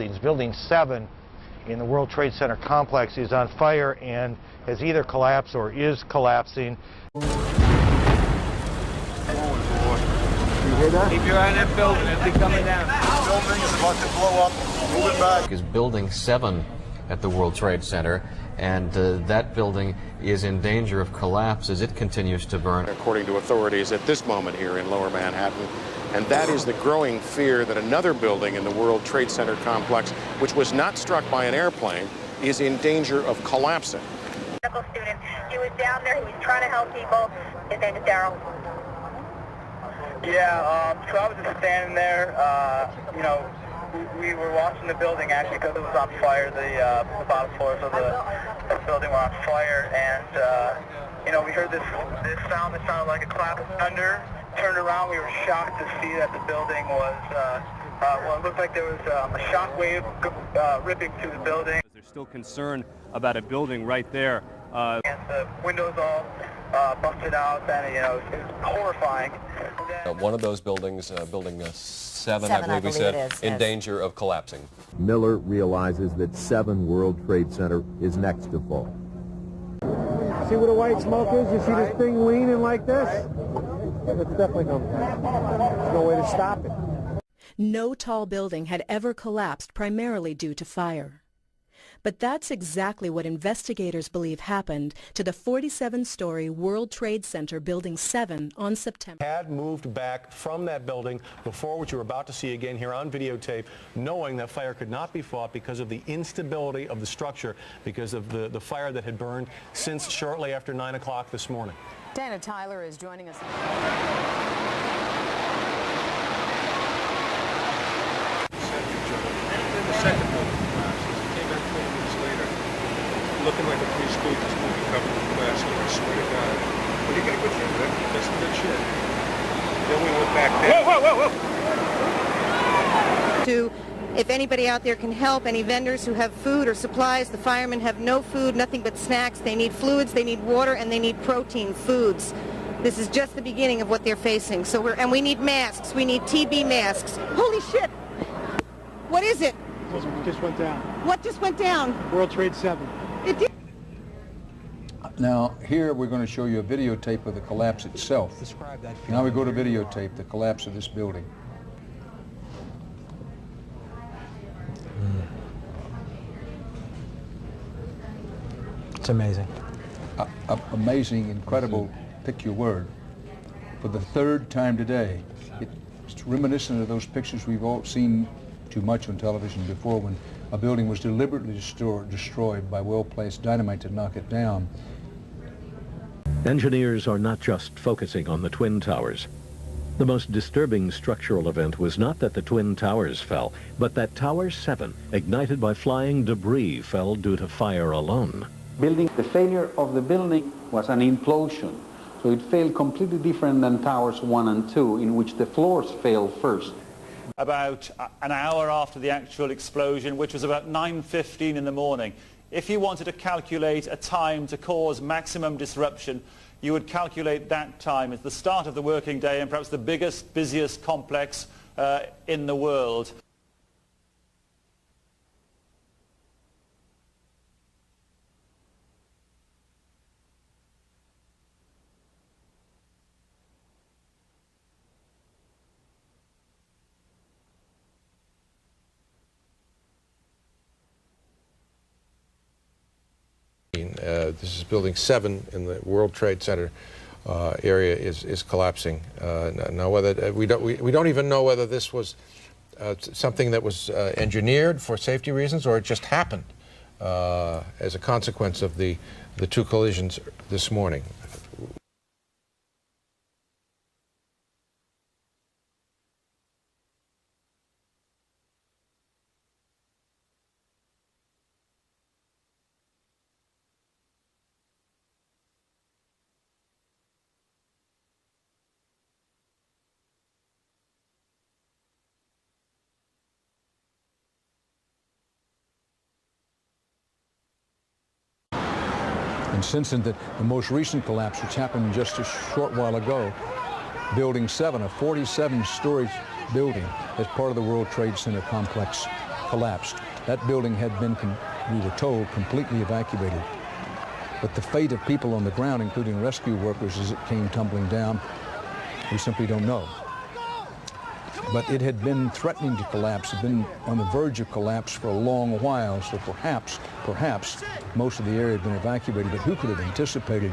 buildings. Building 7 in the World Trade Center complex is on fire and has either collapsed or is collapsing. You hear that? Keep your eye on that building. It'll be coming down. The building is about to blow up. Moving back. Is Building 7 at the World Trade Center, and that building is in danger of collapse as it continues to burn. According to authorities at this moment here in Lower Manhattan, and that is the growing fear that another building in the World Trade Center complex, which was not struck by an airplane, is in danger of collapsing. Student, he was down there, he was trying to help people. His name is Daryl. Yeah, so I was just standing there, you know, we were watching the building actually because it was on fire. The bottom floors of the building were on fire, and you know, we heard this sound that sounded like a clap of thunder. Turned around, we were shocked to see that the building was, well, it looked like there was a shock wave ripping through the building. There's still concern about a building right there. And the windows all busted out, and you know, it was horrifying. One of those buildings, Building 7, I believe we said, in danger of collapsing. Miller realizes that 7 World Trade Center is next to fall. See where the white smoke is? You see this thing leaning like this? It's definitely coming. There's no way to stop it. No tall building had ever collapsed primarily due to fire. But that's exactly what investigators believe happened to the 47-story World Trade Center Building 7 on September. Had moved back from that building before, which you're about to see again here on videotape, knowing that fire could not be fought because of the instability of the structure, because of the fire that had burned since shortly after 9 o'clock this morning. Dana Tyler is joining us. Looking like a preschool just moving covered in plastic, I swear to God. But you got a good thing, right? That's some good shit. Then we went back there. Whoa! If anybody out there can help, any vendors who have food or supplies, the firemen have no food, nothing but snacks. They need fluids, they need water, and they need protein foods. This is just the beginning of what they're facing. So and we need masks. We need TB masks. Holy shit! What is it? It just went down. What just went down? World Trade 7. It did. Now, here we're going to show you a videotape of the collapse itself. Describe that. Now we go to videotape, the collapse of this building. It's amazing. Amazing, incredible, pick your word. For the 3rd time today, it's reminiscent of those pictures we've all seen too much on television before, when a building was deliberately destroyed by well-placed dynamite to knock it down. Engineers are not just focusing on the Twin Towers. The most disturbing structural event was not that the Twin Towers fell, but that Tower 7, ignited by flying debris, fell due to fire alone. The failure of the building was an implosion, so it failed completely different than Towers 1 and 2, in which the floors failed first. About an hour after the actual explosion, which was about 9:15 in the morning. If you wanted to calculate a time to cause maximum disruption, you would calculate that time as the start of the working day and perhaps the biggest, busiest complex in the world. This is Building 7 in the World Trade Center area is collapsing. Now, whether we don't even know whether this was something that was engineered for safety reasons or it just happened as a consequence of the 2 collisions this morning. And since the most recent collapse, which happened just a short while ago, Building 7, a 47-story building, as part of the World Trade Center complex, collapsed. That building had been, we were told, completely evacuated. But the fate of people on the ground, including rescue workers, as it came tumbling down, we simply don't know. But it had been threatening to collapse, had been on the verge of collapse for a long while, so perhaps most of the area had been evacuated. But who could have anticipated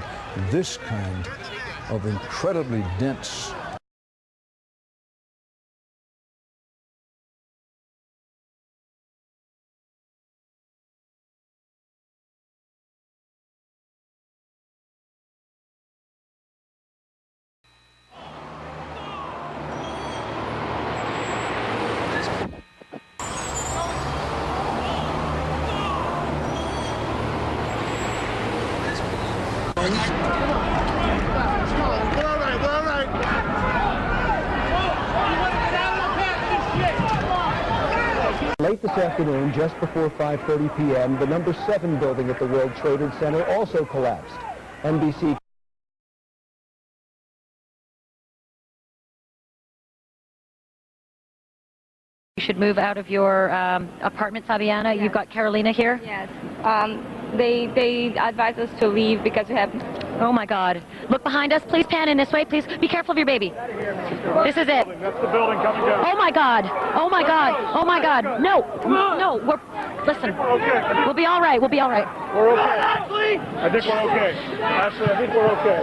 this kind of incredibly dense Late this afternoon, just before 5:30 p.m., the number 7 building at the World Trade Center also collapsed. NBC You should move out of your apartment, Fabiana. Yes. You've got Carolina here? Yes. They advise us to leave because we have... Oh my God. Look behind us. Please pan in this way. Please be careful of your baby. This is it. That's the building coming down. Oh my God. Oh my God. Oh my God. No. No. Listen. Okay. We'll be all right. We'll be all right. We're okay. I think we're okay. Ashley, I think we're okay.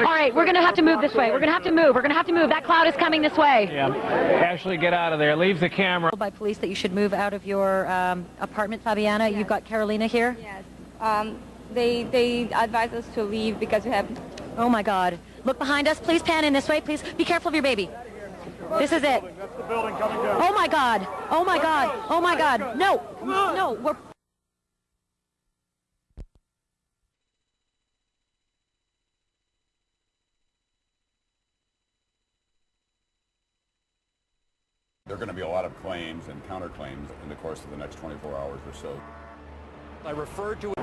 All right. We're going to have to move this way. We're going to have to move. We're going to have to move. That cloud is coming this way. Yeah. Ashley, get out of there. Leave the camera. By police that you should move out of your apartment, Fabiana. Yes. You've got Carolina here? Yes. They advise us to leave because we have... Oh my God. Look behind us. Please pan in this way. Please be careful of your baby. This is it. That's the building coming down. Oh my God. Oh my God. Oh my God. No. No. We're... There are going to be a lot of claims and counterclaims in the course of the next 24 hours or so. I referred to it.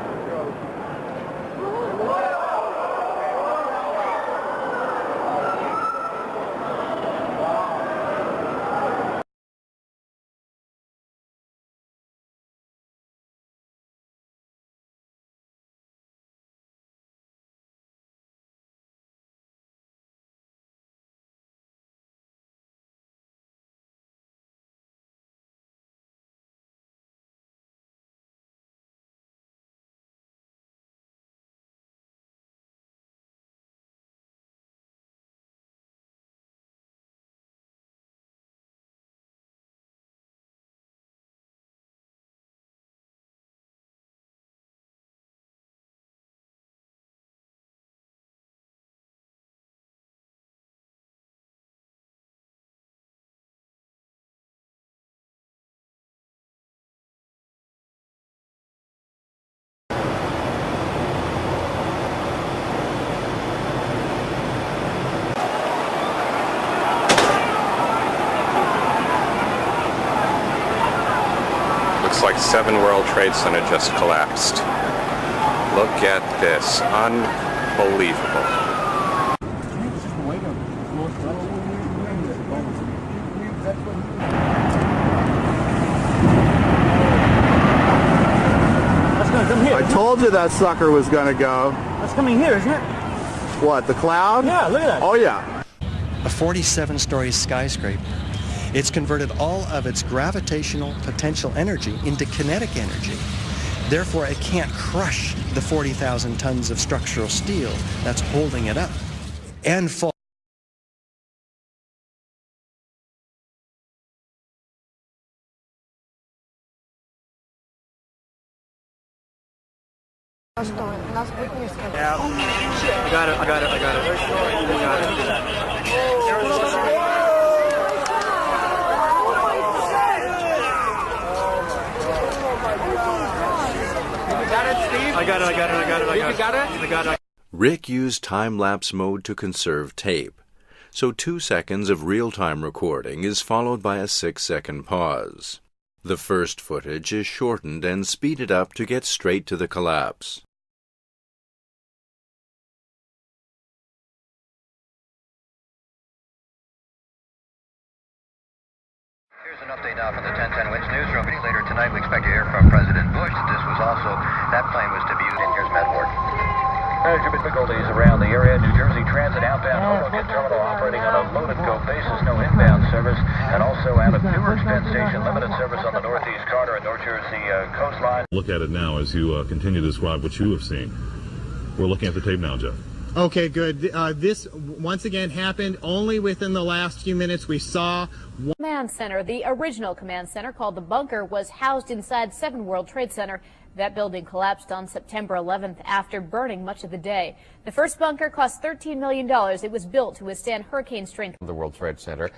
Looks like 7 World Trade Center just collapsed. Look at this. Unbelievable. I told you that sucker was going to go. That's coming here, isn't it? What, the cloud? Yeah, look at that. Oh, yeah. A 47-story skyscraper. It's converted all of its gravitational potential energy into kinetic energy. Therefore, it can't crush the 40,000 tons of structural steel that's holding it up and fall. Yeah. I got it. I got it. Rick used time-lapse mode to conserve tape, so 2 seconds of real-time recording is followed by a 6-second pause. The first footage is shortened and speeded up to get straight to the collapse. Here's an update now from the 1010 Winds newsroom. Later tonight, we expect to hear from President Bush. That plane was to be used. And here's Matt Ward. Difficulties around the area. New Jersey Transit outbound Hoboken Terminal operating on a load-and-go basis, no inbound service, and also out of Newark Penn Station, limited service on the Northeast Corridor and North Jersey coastline. Look at it now as you continue to describe what you have seen. We're looking at the tape now, Jeff. Okay, good. This once again happened only within the last few minutes. We saw Command Center. The original command center, called the Bunker, was housed inside 7 World Trade Center. That building collapsed on September 11th after burning much of the day. The first bunker cost $13 million. It was built to withstand hurricane strength. The World Trade Center.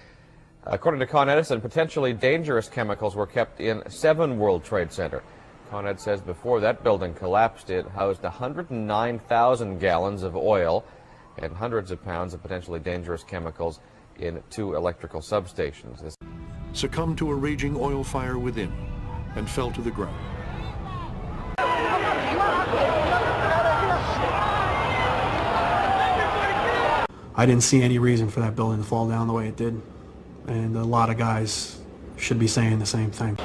According to Con Edison, potentially dangerous chemicals were kept in 7 World Trade Center. Con Ed says before that building collapsed, it housed 109,000 gallons of oil and hundreds of pounds of potentially dangerous chemicals in 2 electrical substations. Succumbed to a raging oil fire within and fell to the ground. I didn't see any reason for that building to fall down the way it did, and a lot of guys should be saying the same thing.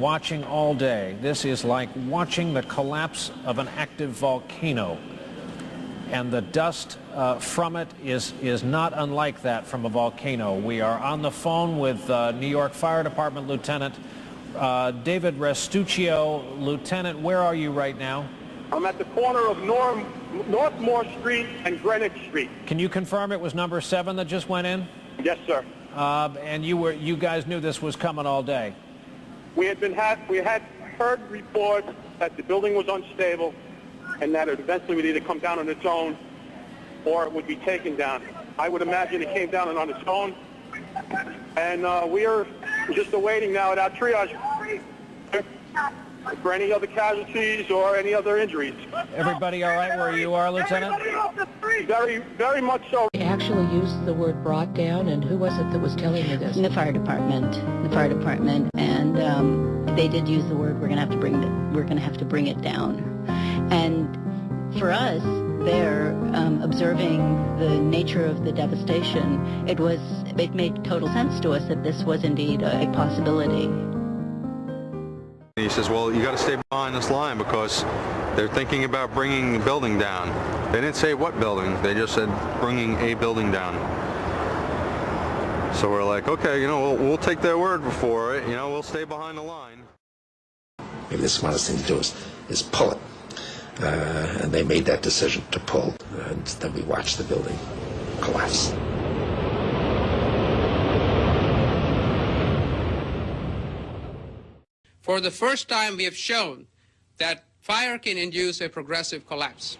Watching all day. This is like watching the collapse of an active volcano, and the dust from it is not unlike that from a volcano. We are on the phone with New York Fire Department Lieutenant David Restuccio. Lieutenant, where are you right now? I'm at the corner of Northmore Street and Greenwich Street. Can you confirm it was number 7 that just went in? Yes, sir. And you guys knew this was coming all day? We had heard reports that the building was unstable and that it eventually would either come down on its own or it would be taken down. I would imagine it came down on its own, and we are just awaiting now at our triage for any other casualties or any other injuries. Everybody all right where you are, Lieutenant? Very, very much so. They actually used the word brought down, and who was it that was telling you this? The fire department. And they did use the word we're going to have to bring it down. And for us, there, observing the nature of the devastation, it made total sense to us that this was indeed a possibility. He says, well, you got to stay behind this line because they're thinking about bringing the building down. They didn't say what building, they just said bringing a building down. So we're like, okay, we'll take their word for it, we'll stay behind the line. Maybe the smartest thing to do is pull it. And they made that decision to pull, and then we watched the building collapse. For the first time, we have shown that fire can induce a progressive collapse.